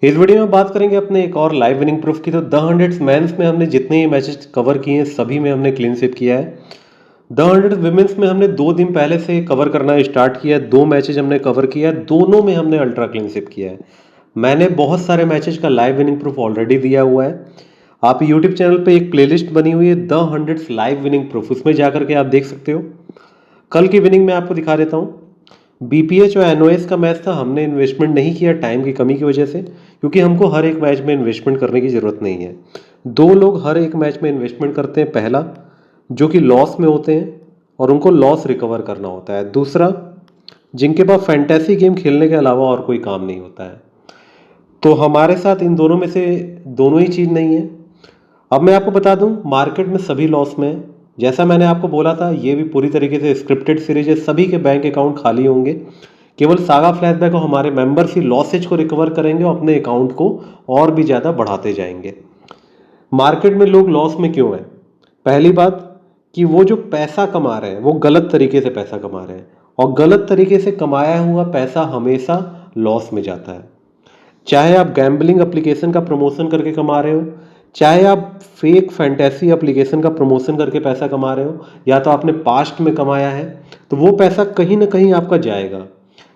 इस वीडियो में बात करेंगे अपने एक और लाइव विनिंग प्रूफ की। तो द हंड्रेड्स मेंस में हमने जितने ही मैचेस कवर किए हैं सभी में हमने क्लीन स्वीप किया है। द हंड्रेड्स विमेंस में हमने 2 दिन पहले से कवर करना स्टार्ट किया है। 2 मैचेज हमने कवर किया है, दोनों में हमने अल्ट्रा क्लीन स्वीप किया है। मैंने बहुत सारे मैचेज का लाइव विनिंग प्रूफ ऑलरेडी दिया हुआ है। आप यूट्यूब चैनल पे एक प्लेलिस्ट बनी हुई है the hundreds live winning proof, उसमें जाकर के आप देख सकते हो। कल की विनिंग मैं आपको दिखा देता हूँ। बीपीएच और एनओएस का मैच था, हमने इन्वेस्टमेंट नहीं किया टाइम की कमी की वजह से, क्योंकि हमको हर एक मैच में इन्वेस्टमेंट करने की ज़रूरत नहीं है। 2 लोग हर एक मैच में इन्वेस्टमेंट करते हैं, पहला जो कि लॉस में होते हैं और उनको लॉस रिकवर करना होता है, दूसरा जिनके पास फैंटेसी गेम खेलने के अलावा और कोई काम नहीं होता है। तो हमारे साथ इन दोनों में से दोनों ही चीज़ नहीं है। अब मैं आपको बता दूं, मार्केट में सभी लॉस में है। जैसा मैंने आपको बोला था, ये भी पूरी तरीके से स्क्रिप्टेड सीरीज है, सभी के बैंक अकाउंट खाली होंगे। केवल सागा फ्लैशबैक और हमारे मेंबर्स ही लॉसेज को रिकवर करेंगे और अपने अकाउंट को और भी ज़्यादा बढ़ाते जाएंगे। मार्केट में लोग लॉस में क्यों हैं? पहली बात कि वो जो पैसा कमा रहे हैं वो गलत तरीके से पैसा कमा रहे हैं, और गलत तरीके से कमाया हुआ पैसा हमेशा लॉस में जाता है। चाहे आप गैम्बलिंग एप्लीकेशन का प्रमोशन करके कमा रहे हो, चाहे आप फेक फैंटेसी एप्लीकेशन का प्रमोशन करके पैसा कमा रहे हो, या तो आपने पास्ट में कमाया है, तो वो पैसा कहीं ना कहीं आपका जाएगा।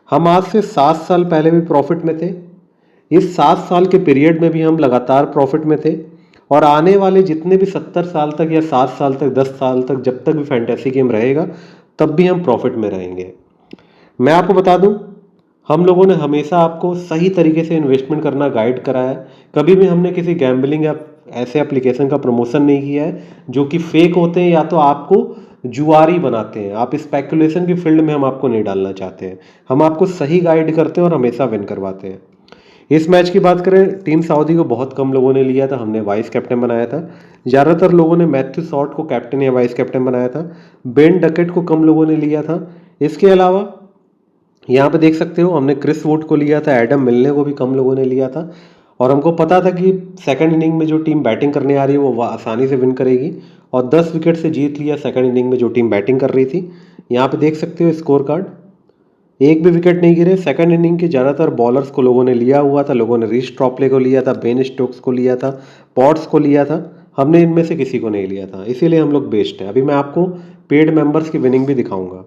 हम आज से 7 साल पहले भी प्रॉफिट में थे, इस 7 साल के पीरियड में भी हम लगातार प्रॉफिट में थे, और आने वाले जितने भी 70 साल तक या 7 साल तक 10 साल तक जब तक भी फैंटेसी गेम रहेगा तब भी हम प्रॉफिट में रहेंगे। मैं आपको बता दूं, हम लोगों ने हमेशा आपको सही तरीके से इन्वेस्टमेंट करना गाइड करा है। कभी भी हमने किसी गैम्बलिंग या ऐसे एप्लीकेशन का प्रमोशन नहीं किया है जो कि फेक होते हैं या तो आपको जुआरी बनाते हैं। आप स्पेकुलेशन की फील्ड में हम आपको नहीं डालना चाहते हैं। हम आपको सही गाइड करते हैं और हमेशा विन करवाते हैं। इस मैच की बात करें, टीम सऊदी को बहुत कम लोगों ने लिया था, हमने वाइस कैप्टन बनाया था। ज़्यादातर लोगों ने मैथ्यू शॉर्ट को कैप्टन या वाइस कैप्टन बनाया था। बेन डकेट को कम लोगों ने लिया था। इसके अलावा यहाँ पे देख सकते हो, हमने क्रिस वुड को लिया था, एडम मिलने को भी कम लोगों ने लिया था, और हमको पता था कि सेकंड इनिंग में जो टीम बैटिंग करने आ रही है वो आसानी से विन करेगी, और 10 विकेट से जीत लिया सेकंड इनिंग में जो टीम बैटिंग कर रही थी। यहाँ पे देख सकते हो स्कोर कार्ड, एक भी विकेट नहीं गिरे। सेकंड इनिंग के ज़्यादातर बॉलर्स को लोगों ने लिया हुआ था। लोगों ने रिच ट्रॉपले को लिया था, बेन स्टोक्स को लिया था, पॉट्स को लिया था। हमने इनमें से किसी को नहीं लिया था, इसीलिए हम लोग बेस्ट हैं। अभी मैं आपको पेड मेंबर्स की विनिंग भी दिखाऊंगा।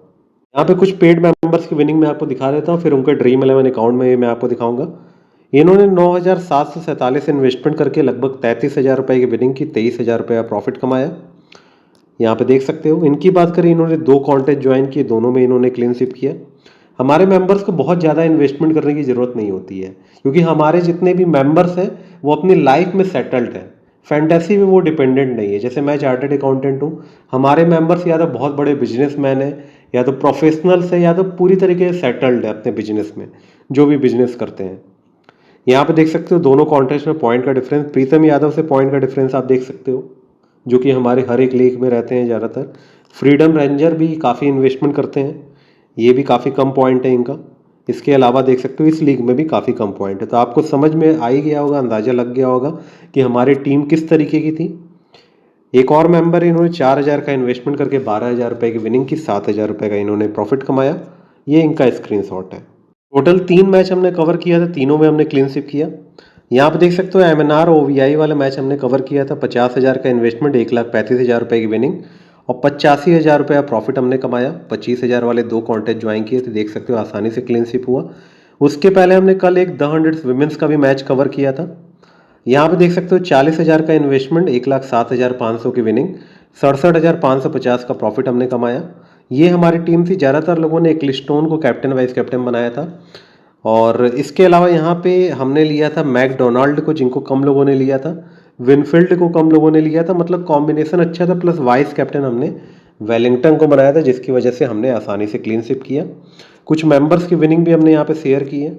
यहाँ पे कुछ पेड मेंबर्स की विनिंग मैं आपको दिखा देता हूँ, फिर उनके ड्रीम 11 अकाउंट में मैं आपको दिखाऊंगा। इन्होंने 9,747 इन्वेस्टमेंट करके लगभग 33,000 रुपये की विनिंग की, 23,000 रुपये प्रॉफिट कमाया। यहाँ पे देख सकते हो। इनकी बात करें, इन्होंने 2 कॉन्टेस्ट ज्वाइन किए, दोनों में इन्होंने क्लीन स्वीप किया। हमारे मेंबर्स को बहुत ज़्यादा इन्वेस्टमेंट करने की ज़रूरत नहीं होती है, क्योंकि हमारे जितने भी मेंबर्स हैं वो अपनी लाइफ में सेटल्ड हैं। फैंटेसी में वो डिपेंडेंट नहीं है। जैसे मैं चार्टर्ड अकाउंटेंट हूँ, हमारे मेंबर्स या तो बहुत बड़े बिजनेसमैन हैं, या तो प्रोफेशनल्स हैं, या तो पूरी तरीके से सेटल्ड है अपने बिजनेस में, जो भी बिजनेस करते हैं। यहाँ पे देख सकते हो दोनों कॉन्टेस्ट में पॉइंट का डिफरेंस, प्रीतम यादव से पॉइंट का डिफरेंस आप देख सकते हो, जो कि हमारे हर एक लीग में रहते हैं ज़्यादातर। फ्रीडम रेंजर भी काफ़ी इन्वेस्टमेंट करते हैं, ये भी काफ़ी कम पॉइंट है इनका। इसके अलावा देख सकते हो इस लीग में भी काफ़ी कम पॉइंट है। तो आपको समझ में आ ही गया होगा, अंदाज़ा लग गया होगा कि हमारी टीम किस तरीके की थी। एक और मेंबर, इन्होंने 4,000 का इन्वेस्टमेंट करके 12,000 रुपये की विनिंग की, 7,000 रुपये का इन्होंने प्रॉफिट कमाया। ये इनका स्क्रीनशॉट है। टोटल 3 मैच हमने कवर किया था, तीनों में हमने क्लीन स्वीप किया। यहाँ पे देख सकते हो MNR OVI वाला मैच हमने कवर किया था। 50,000 का इन्वेस्टमेंट, 1,35,000 रुपये की विनिंग और 85,000 रुपये प्रॉफिट हमने कमाया। 25,000 वाले 2 कॉन्टेस्ट ज्वाइन किए थे, देख सकते हो आसानी से क्लीन स्वीप हुआ। उसके पहले हमने कल एक द हंड्रेड्स विमेंस का भी मैच कवर किया था। यहाँ पे देख सकते हो 40,000 का इन्वेस्टमेंट, 1,07,500 की विनिंग, 67,550 का प्रॉफिट हमने कमाया। ये हमारी टीम थी। ज़्यादातर लोगों ने एक्लिस्टोन को कैप्टन वाइस कैप्टन बनाया था, और इसके अलावा यहाँ पे हमने लिया था मैकडोनाल्ड को, जिनको कम लोगों ने लिया था। विनफील्ड को कम लोगों ने लिया था, मतलब कॉम्बिनेशन अच्छा था। प्लस वाइस कैप्टन हमने वेलिंगटन को बनाया था, जिसकी वजह से हमने आसानी से क्लीन स्वीप किया। कुछ मेंबर्स की विनिंग भी हमने यहाँ पे शेयर की है।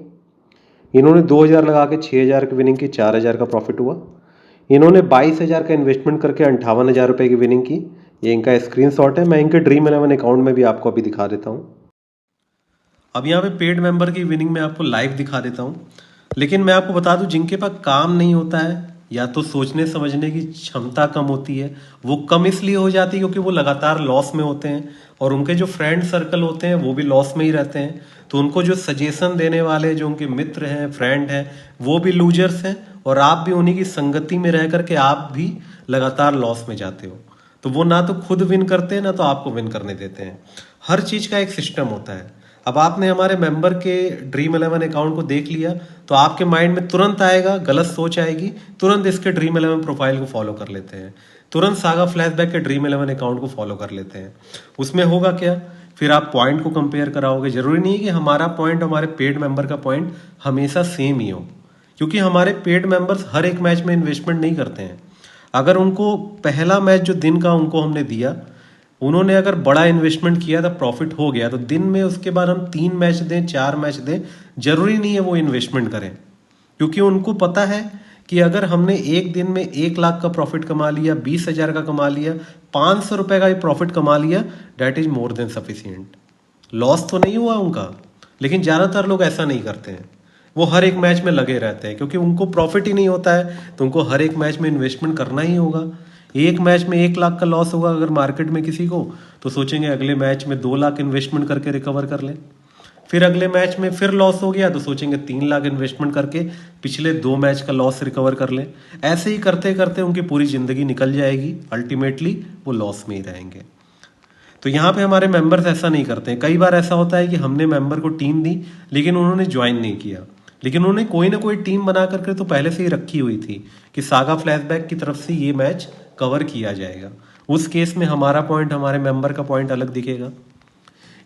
इन्होंने 2,000 लगा के 6,000 की विनिंग की, 4,000 का प्रॉफिट हुआ। इन्होंने 22,000 का इन्वेस्टमेंट करके 58,000 रुपये की विनिंग की। ये इनका स्क्रीनशॉट है। मैं इनके ड्रीम 11 अकाउंट में भी आपको अभी दिखा देता हूँ। अब यहाँ पे पेड मेंबर की विनिंग में आपको लाइव दिखा देता हूँ। लेकिन मैं आपको बता दूं, जिनके पास काम नहीं होता है या तो सोचने समझने की क्षमता कम होती है। वो कम इसलिए हो जाती है क्योंकि वो लगातार लॉस में होते हैं और उनके जो फ्रेंड सर्कल होते हैं वो भी लॉस में ही रहते हैं। तो उनको जो सजेशन देने वाले जो उनके मित्र हैं, फ्रेंड हैं, वो भी लूजर्स हैं और आप भी उन्हीं की संगति में रह करके आप भी लगातार लॉस में जाते हो। तो वो ना तो खुद विन करते हैं ना तो आपको विन करने देते हैं। हर चीज का एक सिस्टम होता है। अब आपने हमारे मेंबर के ड्रीम 11 अकाउंट को देख लिया तो आपके माइंड में तुरंत आएगा, गलत सोच आएगी, तुरंत इसके ड्रीम 11 प्रोफाइल को फॉलो कर लेते हैं, तुरंत सागा फ्लैशबैक के ड्रीम 11 अकाउंट को फॉलो कर लेते हैं। उसमें होगा क्या, फिर आप पॉइंट को कंपेयर कराओगे। जरूरी नहीं है कि हमारा पॉइंट हमारे पेड मेंबर का पॉइंट हमेशा सेम ही हो, क्योंकि हमारे पेड मेंबर्स हर एक मैच में इन्वेस्टमेंट नहीं करते हैं। अगर उनको पहला मैच जो दिन का उनको हमने दिया, उन्होंने अगर बड़ा इन्वेस्टमेंट किया था, प्रॉफिट हो गया, तो दिन में उसके बाद हम 3 मैच दें, 4 मैच दें, जरूरी नहीं है वो इन्वेस्टमेंट करें। क्योंकि उनको पता है कि अगर हमने एक दिन में 1 लाख का प्रॉफिट कमा लिया, 20,000 का कमा लिया, 500 रुपए का भी प्रॉफिट कमा लिया, that is more than sufficient. Loss तो नहीं हुआ उनका। लेकिन ज़्यादातर लोग ऐसा नहीं करते हैं। वो हर एक मैच में लगे रहते हैं क्योंकि उनको प्रॉफिट ही नहीं होता है, तो उनको हर एक मैच में इन्वेस्टमेंट करना ही होगा। एक मैच में 1 लाख का लॉस होगा अगर मार्केट में किसी को, तो सोचेंगे अगले मैच में 2 लाख इन्वेस्टमेंट करके रिकवर कर लें। फिर अगले मैच में फिर लॉस हो गया तो सोचेंगे 3 लाख इन्वेस्टमेंट करके पिछले 2 मैच का लॉस रिकवर कर लें। ऐसे ही करते करते उनकी पूरी जिंदगी निकल जाएगी, अल्टीमेटली वो लॉस में ही रहेंगे। तो यहाँ पे हमारे मेंबर्स ऐसा नहीं करते हैं। कई बार ऐसा होता है कि हमने मेंबर को टीम दी लेकिन उन्होंने ज्वाइन नहीं किया, लेकिन उन्होंने कोई ना कोई टीम बना करके तो पहले से ही रखी हुई थी कि सागा फ्लैशबैक की तरफ से ये मैच कवर किया जाएगा। उस केस में हमारा पॉइंट, हमारे मेंबर का पॉइंट अलग दिखेगा।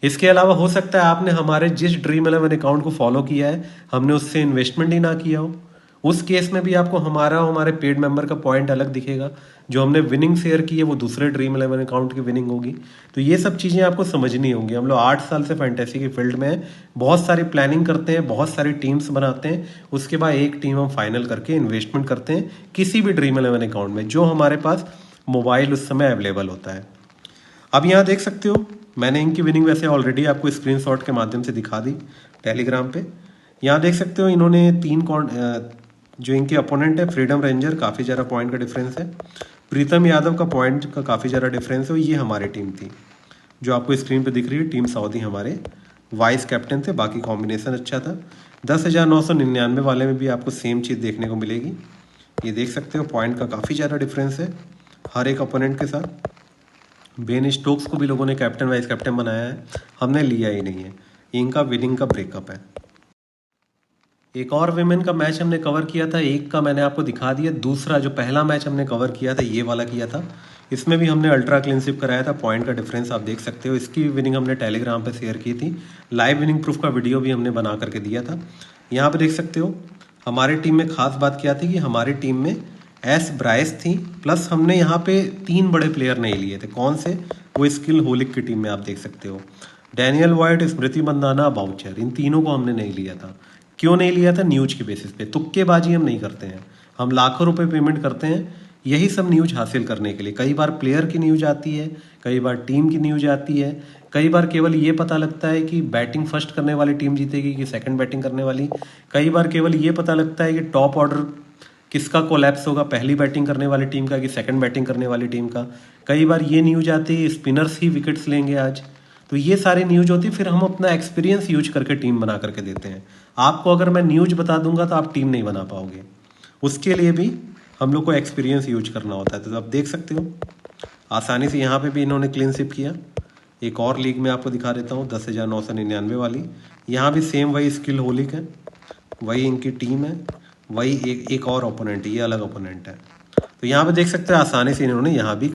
इसके अलावा हो सकता है आपने हमारे जिस ड्रीम 11 अकाउंट को फॉलो किया है, हमने उससे इन्वेस्टमेंट ही ना किया हो। उस केस में भी आपको हमारा हमारे पेड मेंबर का पॉइंट अलग दिखेगा। जो हमने विनिंग शेयर की है वो दूसरे ड्रीम 11 अकाउंट की विनिंग होगी। तो ये सब चीज़ें आपको समझनी होंगी। हम लोग 8 साल से फैंटेसी की फील्ड में हैं, बहुत सारी प्लानिंग करते हैं, बहुत सारी टीम्स बनाते हैं, उसके बाद एक टीम हम फाइनल करके इन्वेस्टमेंट करते हैं किसी भी ड्रीम 11 अकाउंट में जो हमारे पास मोबाइल उस समय अवेलेबल होता है। अब यहाँ देख सकते हो, मैंने इनकी विनिंग वैसे ऑलरेडी आपको स्क्रीनशॉट के माध्यम से दिखा दी टेलीग्राम पे। यहाँ देख सकते हो इन्होंने जो इनके अपोनेंट है फ्रीडम रेंजर, काफ़ी ज़्यादा पॉइंट का डिफरेंस है। प्रीतम यादव का पॉइंट का काफ़ी ज़्यादा डिफरेंस है। ये हमारी टीम थी जो आपको स्क्रीन पे दिख रही है। टीम सऊदी हमारे वाइस कैप्टन थे, बाकी कॉम्बिनेशन अच्छा था। 10,999 वाले में भी आपको सेम चीज़ देखने को मिलेगी। ये देख सकते हो पॉइंट का काफ़ी ज़्यादा डिफरेंस है हर एक अपोनेंट के साथ। बेन स्टोक्स को भी लोगों ने कैप्टन वाइस कैप्टन बनाया है, हमने लिया ही नहीं है। इनका विनिंग का ब्रेकअप है। एक और विमेन का मैच हमने कवर किया था, एक का मैंने आपको दिखा दिया। दूसरा जो पहला मैच हमने कवर किया था ये वाला किया था, इसमें भी हमने अल्ट्रा क्लीनशिप कराया था। पॉइंट का डिफरेंस आप देख सकते हो। इसकी विनिंग हमने टेलीग्राम पे शेयर की थी, लाइव विनिंग प्रूफ का वीडियो भी हमने बना करके दिया था। यहाँ पे देख सकते हो हमारी टीम में खास बात क्या थी कि हमारी टीम में एस ब्राइस थी, प्लस हमने यहाँ पे 3 बड़े प्लेयर नहीं लिए थे। कौन से? वो स्किल होलिक की टीम में आप देख सकते हो, डैनियल वाइट, स्मृति मंदाना, बाउचर, इन तीनों को हमने नहीं लिया था। क्यों नहीं लिया था? न्यूज के बेसिस पे। तुक्केबाजी हम नहीं करते हैं, हम लाखों रुपए पेमेंट करते हैं यही सब न्यूज हासिल करने के लिए। कई बार प्लेयर की न्यूज आती है, कई बार टीम की न्यूज आती है, कई बार केवल ये पता लगता है कि बैटिंग फर्स्ट करने वाली टीम जीतेगी कि सेकंड बैटिंग करने वाली। कई बार केवल ये पता लगता है कि टॉप ऑर्डर किसका कोलैप्स होगा, पहली बैटिंग करने वाली टीम का कि सेकंड बैटिंग करने वाली टीम का। कई बार ये न्यूज आती है स्पिनर्स ही विकेट्स लेंगे आज। तो ये सारी न्यूज होती है, फिर हम अपना एक्सपीरियंस यूज करके टीम बना करके देते हैं। आपको अगर मैं न्यूज बता दूंगा तो आप टीम नहीं बना पाओगे, उसके लिए भी हम लोग को एक्सपीरियंस यूज करना होता है। तो आप देख सकते हो आसानी से यहाँ पे भी इन्होंने क्लीन स्वीप किया। एक और लीग में आपको दिखा देता हूँ 10,999 वाली। यहाँ भी सेम वही स्किल होलिक है, वही इनकी टीम है, वही एक और ओपोनेंट है, ये अलग ओपोनेंट है। तो यहाँ पे देख सकते हैं आसानी से इन्होंने यहाँ भी।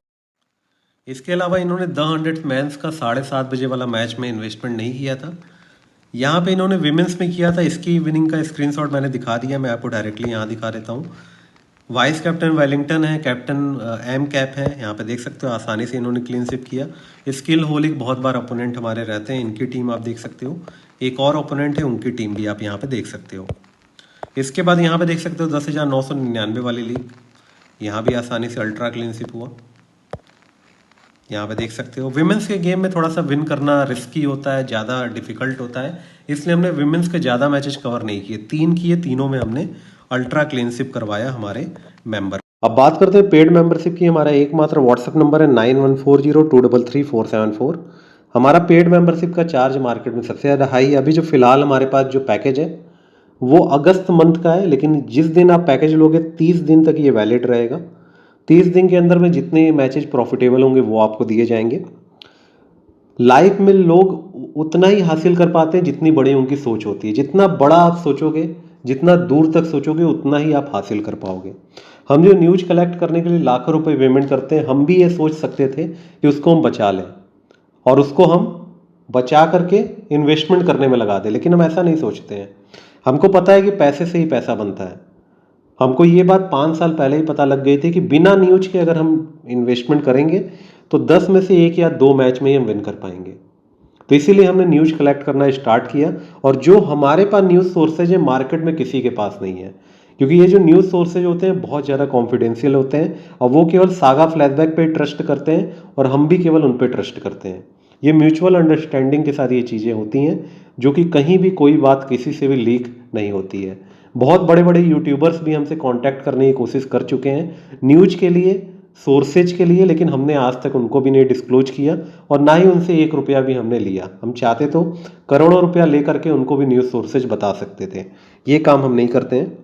इसके अलावा इन्होंने द 100th मैंस का 7:30 बजे वाला मैच में इन्वेस्टमेंट नहीं किया था। यहाँ पे इन्होंने विमेंस में किया था, इसकी विनिंग का स्क्रीनशॉट मैंने दिखा दिया, मैं आपको डायरेक्टली यहाँ दिखा देता हूँ। वाइस कैप्टन वेलिंगटन है, कैप्टन एम कैप है। यहाँ पे देख सकते हो आसानी से इन्होंने क्लीन स्वीप किया। स्किल होलिक बहुत बार ओपोनेंट हमारे रहते हैं, इनकी टीम आप देख सकते हो। एक और ओपोनेंट है, उनकी टीम भी आप यहाँ पे देख सकते हो। इसके बाद यहाँ पे देख सकते हो 10,999 वाली लीग, यहाँ भी आसानी से अल्ट्रा क्लीन स्वीप हुआ। यहाँ पे देख सकते हो विमेंस के गेम में थोड़ा सा विन करना रिस्की होता है, ज़्यादा डिफिकल्ट होता है, इसलिए हमने विमेंस के ज़्यादा मैचेस कवर नहीं किए। 3 किए, तीनों में हमने अल्ट्रा क्लीनशिप करवाया हमारे मेंबर। अब बात करते हैं पेड मेंबरशिप की। हमारा एकमात्र व्हाट्सएप नंबर है 9140233474। हमारा पेड मेंबरशिप का चार्ज मार्केट में सबसे ज़्यादा हाई है। अभी जो फिलहाल हमारे पास जो पैकेज है वो अगस्त मंथ का है, लेकिन जिस दिन आप पैकेज लोगे 30 दिन तक ये वैलिड रहेगा। 30 दिन के अंदर में जितने मैचेज प्रॉफिटेबल होंगे वो आपको दिए जाएंगे। लाइफ में लोग उतना ही हासिल कर पाते हैं जितनी बड़ी उनकी सोच होती है। जितना बड़ा आप सोचोगे, जितना दूर तक सोचोगे, उतना ही आप हासिल कर पाओगे। हम जो न्यूज कलेक्ट करने के लिए लाखों रुपए पेमेंट करते हैं, हम भी ये सोच सकते थे कि उसको हम बचा लें और उसको हम बचा करके इन्वेस्टमेंट करने में लगा दें, लेकिन हम ऐसा नहीं सोचते हैं। हमको पता है कि पैसे से ही पैसा बनता है। हमको ये बात 5 साल पहले ही पता लग गई थी कि बिना न्यूज के अगर हम इन्वेस्टमेंट करेंगे तो 10 में से 1 या 2 मैच में ही हम विन कर पाएंगे। तो इसीलिए हमने न्यूज कलेक्ट करना स्टार्ट किया। और जो हमारे पास न्यूज़ सोर्सेज है मार्केट में किसी के पास नहीं है, क्योंकि ये जो न्यूज़ सोर्सेज होते हैं बहुत ज़्यादा कॉन्फिडेंशियल होते हैं और वो केवल सागा फ्लैशबैक पे ट्रस्ट करते हैं और हम भी केवल उन पे ट्रस्ट करते हैं। ये म्यूचुअल अंडरस्टैंडिंग के साथ ये चीज़ें होती हैं, जो कि कहीं भी कोई बात किसी से भी लीक नहीं होती है। बहुत बड़े बड़े यूट्यूबर्स भी हमसे कांटेक्ट करने की कोशिश कर चुके हैं न्यूज के लिए, सोर्सेज के लिए, लेकिन हमने आज तक उनको भी नहीं डिस्क्लोज किया और ना ही उनसे 1 रुपया भी हमने लिया। हम चाहते तो करोड़ों रुपया लेकर के उनको भी न्यूज़ सोर्सेज बता सकते थे। ये काम हम नहीं करते हैं।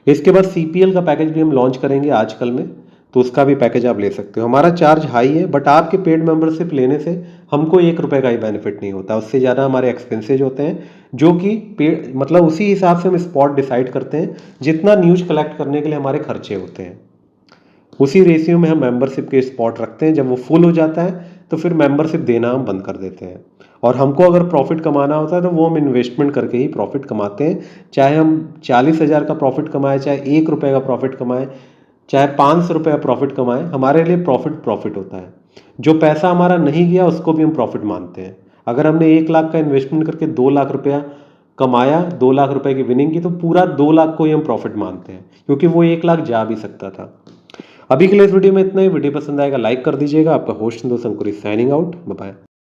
इसके बाद CPL का पैकेज भी हम लॉन्च करेंगे आजकल में, तो उसका भी पैकेज आप ले सकते हो। हमारा चार्ज हाई है, बट आपके पेड मेंबरशिप लेने से हमको 1 रुपये का ही बेनिफिट नहीं होता, उससे ज़्यादा हमारे एक्सपेंसेज होते हैं, जो कि पेड मतलब उसी हिसाब से हम स्पॉट डिसाइड करते हैं जितना न्यूज कलेक्ट करने के लिए हमारे खर्चे होते हैं, उसी रेशियो में हम मेंबरशिप के स्पॉट रखते हैं। जब वो फुल हो जाता है तो फिर मेंबरशिप देना हम बंद कर देते हैं। और हमको अगर प्रॉफिट कमाना होता है तो वो हम इन्वेस्टमेंट करके ही प्रॉफिट कमाते हैं। चाहे हम 40,000 का प्रॉफिट कमाएं, चाहे 1 रुपये का प्रॉफिट कमाएं, चाहे 500 रुपये का प्रॉफिट कमाएं, हमारे लिए प्रॉफिट होता है। जो पैसा हमारा नहीं गया उसको भी हम प्रॉफिट मानते हैं। अगर हमने 1 लाख का इन्वेस्टमेंट करके 2 लाख रुपया कमाया, 2 लाख रुपए की विनिंग की, तो पूरा 2 लाख को ही हम प्रॉफिट मानते हैं, क्योंकि वो 1 लाख जा भी सकता था। अभी के लिए इस वीडियो में इतना ही। वीडियो पसंद आएगा लाइक कर दीजिएगा। आपका होस्ट दोस्त अंकुरी साइनिंग आउट। Bye bye.